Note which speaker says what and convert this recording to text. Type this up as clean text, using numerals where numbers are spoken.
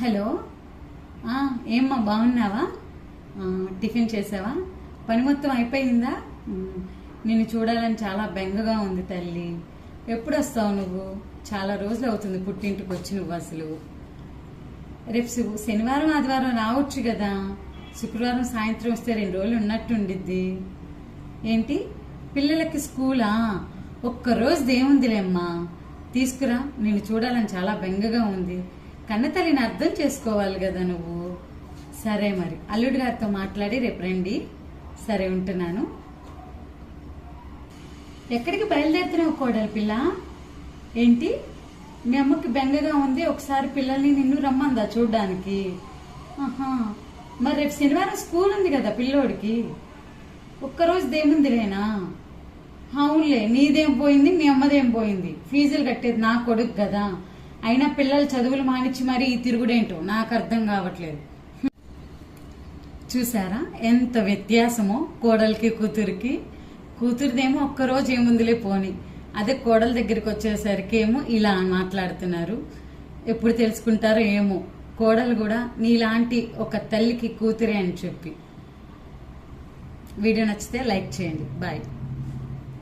Speaker 1: Hello. ఏమ్మా బాగున్నావా? Tiffin చేసావా? పని మొత్తం అయిపోయిందా? నిన్ను చూడాలని చాలా బెంగగా ఉంది తల్లి. ఎప్పుడు వస్తావు నువ్వు? చాలా రోజులు అవుతుంది పుట్టింటికి వచ్చి నువ్వు అసలు. రేపు శనివారం ఆదివారం రావచ్చు కదా. శుక్రవారం సాయంత్రం వస్తే 2 రోజులు ఉన్నట్టుండిద్ది. ఏంటి పిల్లలకి స్కూలా? ఒక్కరోజు దేవుందిలేమ్మా, తీసుకురా. నిన్ను చూడాలని చాలా బెంగగా ఉంది. కన్నతల్లిని అర్థం చేసుకోవాలి కదా నువ్వు. సరే మరి అల్లుడి గారితో మాట్లాడి రేపు రండి. సరే ఉంటున్నాను. ఎక్కడికి బయలుదేరుతున్నావు కోడలి పిల్ల? ఏంటి మీ అమ్మకి బెంగగా ఉంది, ఒకసారి పిల్లల్ని నిన్ను రమ్మందా చూడ్డానికి? మరి రేపు శనివారం స్కూల్ ఉంది కదా పిల్లోడికి. ఒక్కరోజు దేముందిలేనా? అవునులే, నీదేం పోయింది మీ అమ్మదేం పోయింది. ఫీజులు కట్టేది నా కొడుకు కదా. అయినా పిల్లలు చదువులు మానిచ్చి మరి ఈ తిరుగుడేంటో నాకు అర్థం కావట్లేదు. చూసారా ఎంత వ్యత్యాసమో కోడలికి కూతురికి. కూతురిదేమో ఒక్కరోజు ఏముందిలే పోని, అదే కోడల దగ్గరికి వచ్చేసరికి ఏమో ఇలా మాట్లాడుతున్నారు. ఎప్పుడు తెలుసుకుంటారో ఏమో కోడలు కూడా నీలాంటి ఒక తల్లికి కూతురే అని చెప్పి. వీడియో నచ్చితే లైక్ చేయండి. బాయ్.